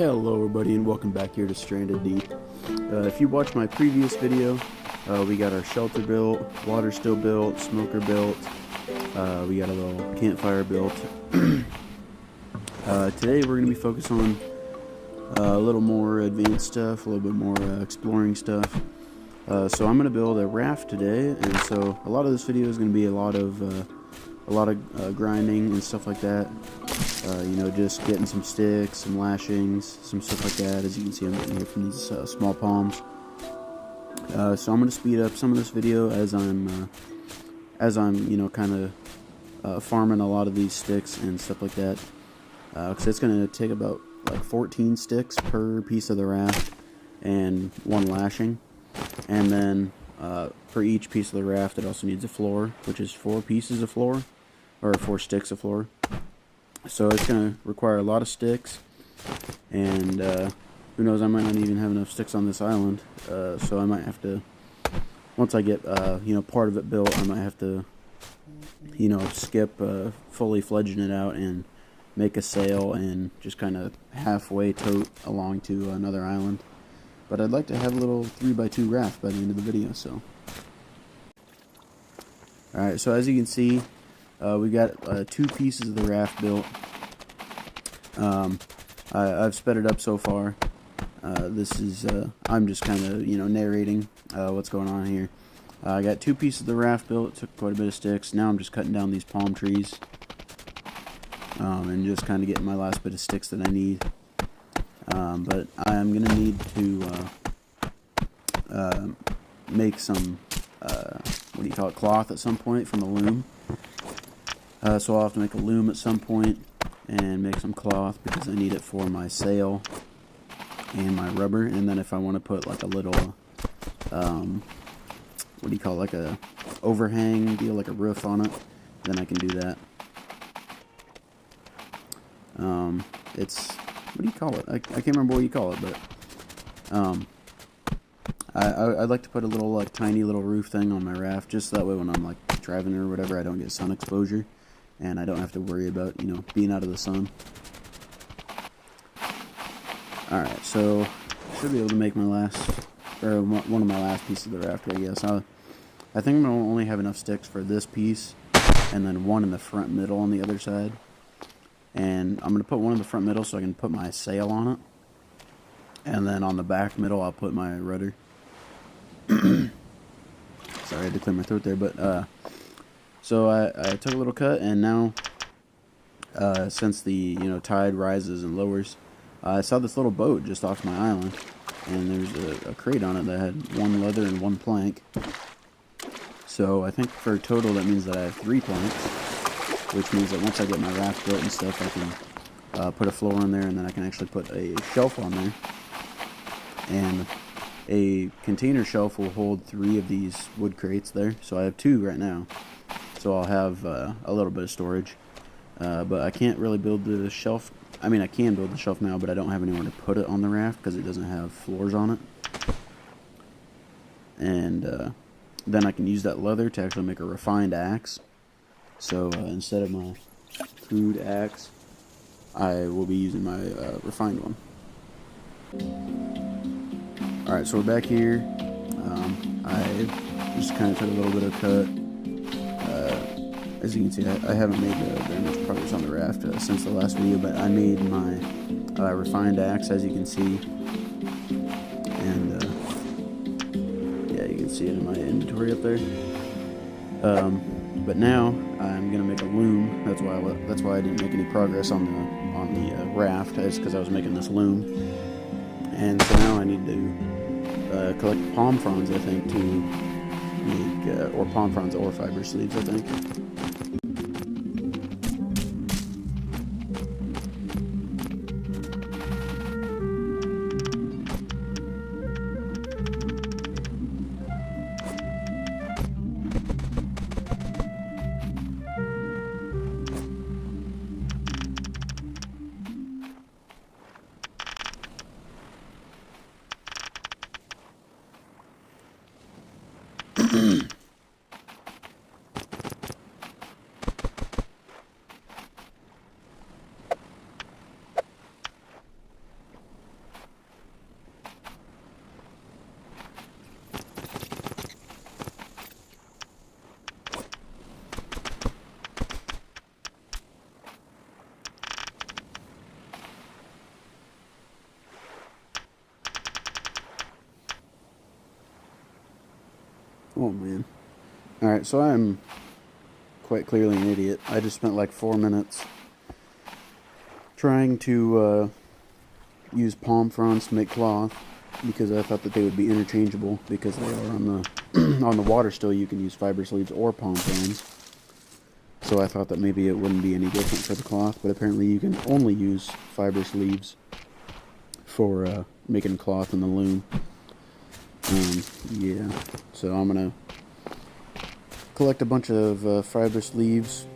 Hello everybody and welcome back here to Stranded Deep. If you watched my previous video, we got our shelter built, water still built, smoker built, we got a little campfire built. Today we're going to be focused on a little more advanced stuff, a little bit more exploring stuff. So I'm going to build a raft today, and so a lot of this video is going to be a lot of grinding and stuff like that. You know, just getting some sticks, some lashings, some stuff like that. As you can see, I'm getting here from these small palms. So I'm going to speed up some of this video as I'm you know, kind of farming a lot of these sticks and stuff like that. Because it's going to take about like 14 sticks per piece of the raft and one lashing. And then for each piece of the raft, it also needs a floor, which is 4 pieces of floor, or 4 sticks of floor. So it's going to require a lot of sticks, and who knows, I might not even have enough sticks on this island, so I might have to, once I get, you know, part of it built, I might have to, you know, skip fully fledging it out and make a sail and just kind of halfway tote along to another island. But I'd like to have a little 3x2 raft by the end of the video, so. Alright, so as you can see, we got 2 pieces of the raft built. I've sped it up so far. This is, I'm just kind of, you know, narrating what's going on here. I got 2 pieces of the raft built. It took quite a bit of sticks. Now I'm just cutting down these palm trees. And just kind of getting my last bit of sticks that I need. But I'm going to need to make some, what do you call it, cloth at some point from a loom. So I'll have to make a loom at some point and make some cloth because I need it for my sail and my rubber. And then if I want to put like a little, what do you call it, like a overhang deal, like a roof on it, then I can do that. It's, what do you call it? I can't remember what you call it, but I'd like to put a little, like, tiny little roof thing on my raft, just that way when I'm, like, driving or whatever, I don't get sun exposure, and I don't have to worry about, you know, being out of the sun. Alright, so, I should be able to make my last, or one of my last pieces of the raft, I guess. I think I'm going to only have enough sticks for this piece, and then one in the front middle on the other side. And I'm going to put one in the front middle so I can put my sail on it. And then on the back middle, I'll put my rudder. Sorry, I had to clear my throat there. But, so I took a little cut, and now, since the, you know, tide rises and lowers, I saw this little boat just off my island. And there's a crate on it that had 1 leather and 1 plank. So I think for total, that means that I have 3 planks. Which means that once I get my raft built and stuff, I can put a floor on there, and then I can actually put a shelf on there. And a container shelf will hold 3 of these wood crates there. So I have 2 right now. So I'll have a little bit of storage. But I can't really build the shelf. I mean, I can build the shelf now, but I don't have anywhere to put it on the raft because it doesn't have floors on it. And then I can use that leather to actually make a refined axe. So instead of my crude axe, I will be using my refined one. Alright, so we're back here. I just kind of took a little bit of cut. As you can see, I haven't made very much progress on the raft since the last video, but I made my refined axe, as you can see. And yeah, you can see it in my inventory up there. But now I'm gonna make a loom. That's why I didn't make any progress on the raft. It's because I was making this loom. And so now I need to collect palm fronds, I think, to make or palm fronds or fiber sleeves, I think. Oh man. Alright, so I'm quite clearly an idiot. I just spent like 4 minutes trying to use palm fronds to make cloth because I thought that they would be interchangeable because they are on the on the water still. You can use fiber sleeves or palm fronds. So I thought that maybe it wouldn't be any different for the cloth, but apparently you can only use fiber sleeves for making cloth in the loom. Yeah, so I'm gonna collect a bunch of fiber sleeves,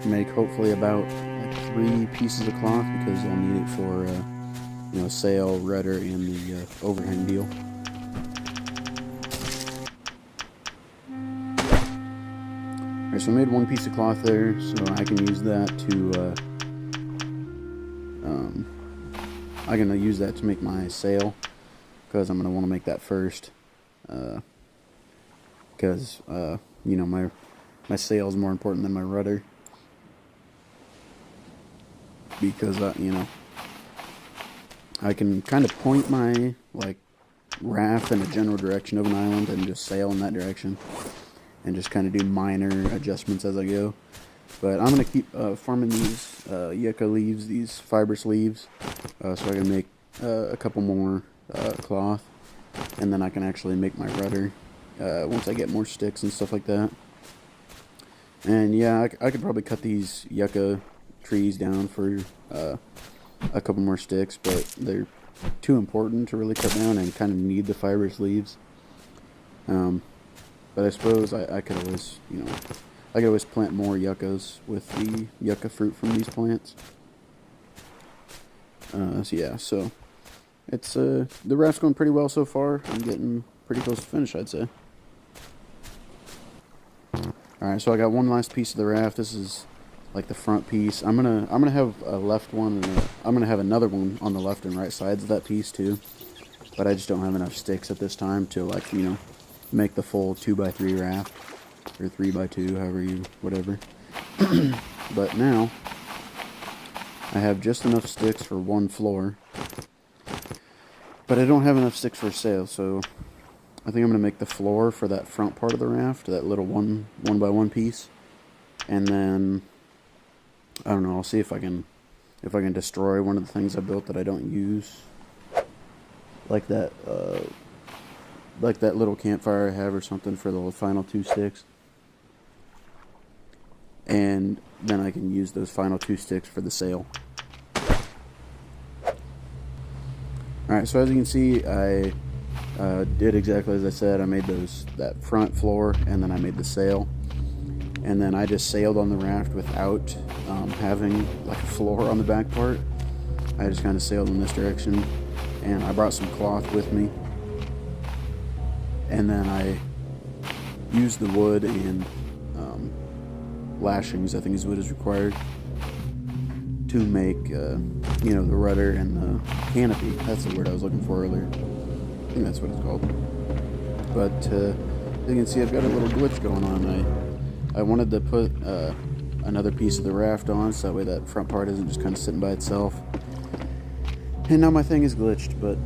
make hopefully about like 3 pieces of cloth because I'll need it for you know, sail, rudder, and the overhang deal. Alright, so I made 1 piece of cloth there, so I can use that to I'm gonna use that to make my sail because I'm gonna want to make that first. Because you know, my sail is more important than my rudder. Because you know, I can kind of point my like raft in a general direction of an island and just sail in that direction, and just kind of do minor adjustments as I go. But I'm gonna keep farming these yucca leaves, these fiber sleeves, so I can make a couple more cloth, and then I can actually make my rudder once I get more sticks and stuff like that. And yeah, I could probably cut these yucca trees down for a couple more sticks, but they're too important to really cut down and kind of need the fiber sleeves. But I suppose I could always, you know, I could always plant more yuccas with the yucca fruit from these plants. So yeah, so it's the raft's going pretty well so far. I'm getting pretty close to finish, I'd say. Alright, so I got one last piece of the raft. This is like the front piece. I'm gonna have a left one, and I'm gonna have another one on the left and right sides of that piece too. But I just don't have enough sticks at this time to, like, you know, make the full 2x3 raft or 3x2, however you, whatever. But now I have just enough sticks for 1 floor, but I don't have enough sticks for a sail. So I think I'm gonna make the floor for that front part of the raft, that little 1x1 piece, and then I don't know. I'll see if I can destroy one of the things I built that I don't use, like that little campfire I have or something for the final 2 sticks, and then I can use those final 2 sticks for the sail. Alright, so as you can see, I did exactly as I said. I made that front floor, and then I made the sail, and then I just sailed on the raft without having like a floor on the back part. I just kind of sailed in this direction, and I brought some cloth with me, and then I used the wood and lashings, I think is what is required, to make you know, the rudder and the canopy. That's the word I was looking for earlier. I think that's what it's called. But as you can see, I've got a little glitch going on. I wanted to put another piece of the raft on, so that way that front part isn't just kind of sitting by itself. And now my thing is glitched, but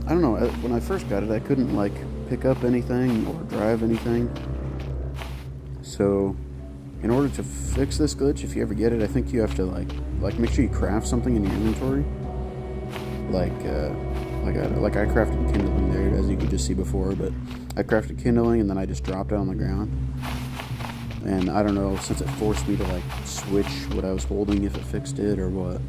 I don't know. When I first got it, I couldn't like pick up anything or drive anything. So in order to fix this glitch, if you ever get it, I think you have to like make sure you craft something in your inventory. Like I crafted kindling there, as you could just see before, but I crafted kindling and then I just dropped it on the ground. And I don't know, since it forced me to like switch what I was holding, if it fixed it or what.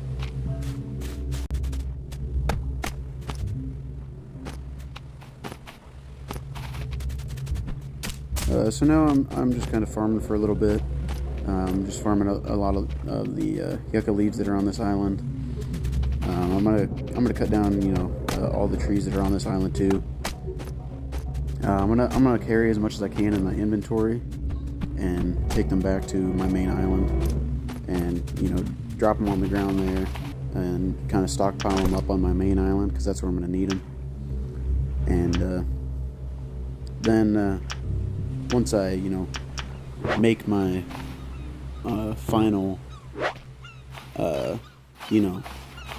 So now I'm just kind of farming for a little bit. Just farming a lot of the yucca leaves that are on this island. I'm gonna cut down, you know, all the trees that are on this island too. I'm gonna carry as much as I can in my inventory and take them back to my main island, and, you know, drop them on the ground there and kind of stockpile them up on my main island, because that's where I'm gonna need them. And then once I, you know, make my final you know,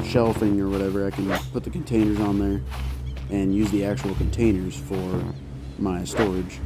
shelving or whatever, I can put the containers on there and use the actual containers for my storage.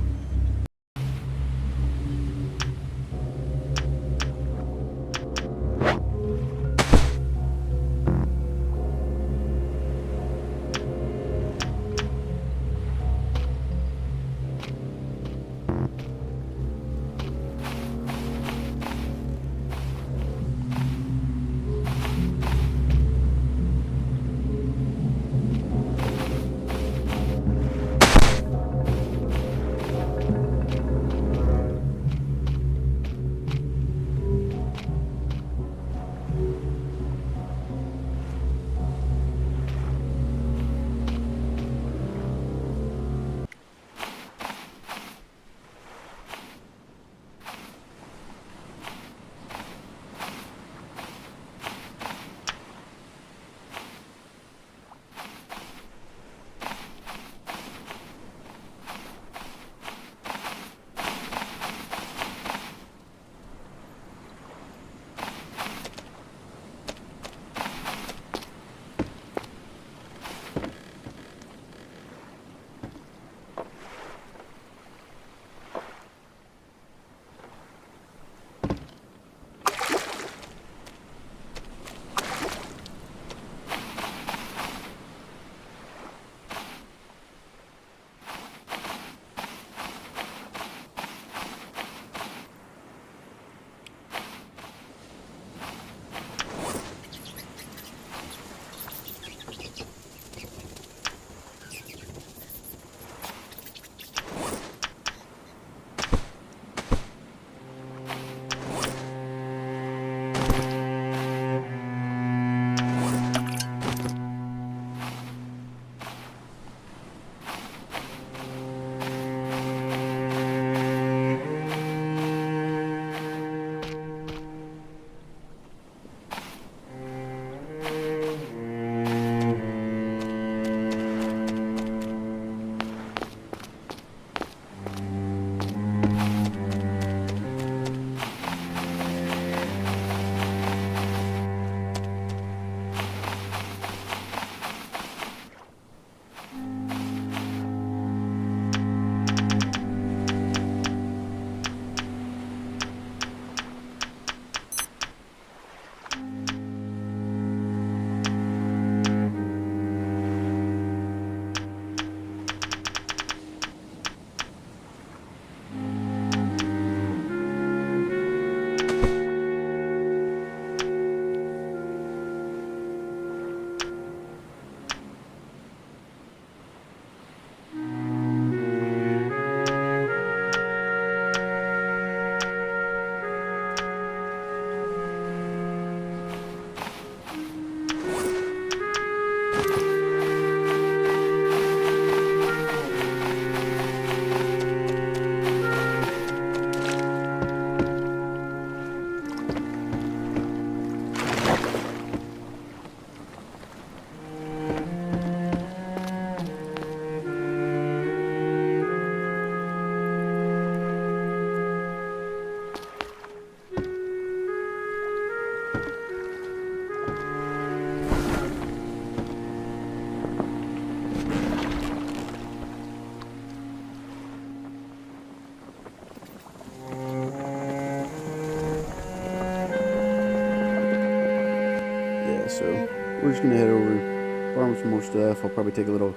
just gonna head over, farm some more stuff. I'll probably take a little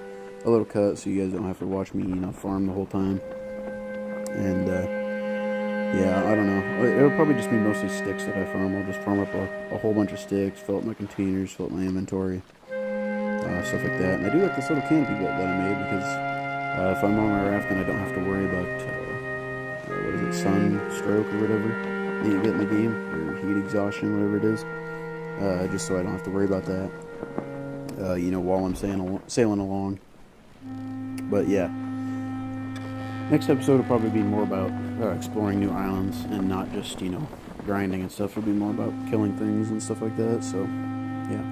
cut so you guys don't have to watch me, farm the whole time. And yeah, I don't know. It'll probably just be mostly sticks that I farm. I'll just farm up a whole bunch of sticks, fill up my containers, fill up my inventory, stuff like that. And I do like this little canopy bit that I made because if I'm on my raft, then I don't have to worry about what is it, sunstroke or whatever that you get in the game, or heat exhaustion, whatever it is. Just so I don't have to worry about that, while I'm sailing along. But yeah, next episode will probably be more about exploring new islands and not just, grinding and stuff. It'll be more about killing things and stuff like that, so yeah.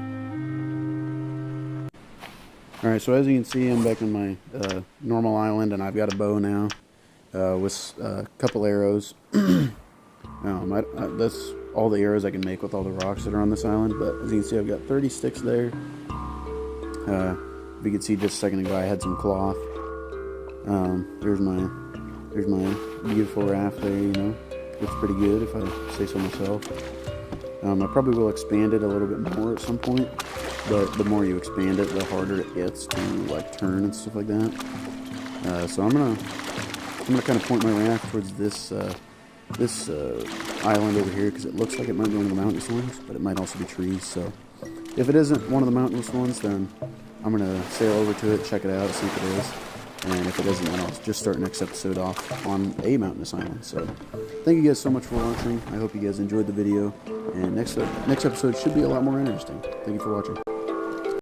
Alright, so as you can see, I'm back on my normal island, and I've got a bow now with a couple arrows. That's all the arrows I can make with all the rocks that are on this island, but as you can see, I've got 30 sticks there. If you could see just a second ago, I had some cloth. There's my beautiful raft there, Looks pretty good, if I say so myself. I probably will expand it a little bit more at some point, but the more you expand it, the harder it gets to turn and stuff like that. So I'm gonna kind of point my raft towards this island over here, because it looks like it might be one of the mountainous ones, but it might also be trees. So if it isn't one of the mountainous ones, then I'm gonna sail over to it, check it out, see if it is. And if it isn't, then I'll just start next episode off on a mountainous island. So thank you guys so much for watching. I hope you guys enjoyed the video, and next episode should be a lot more interesting. Thank you for watching.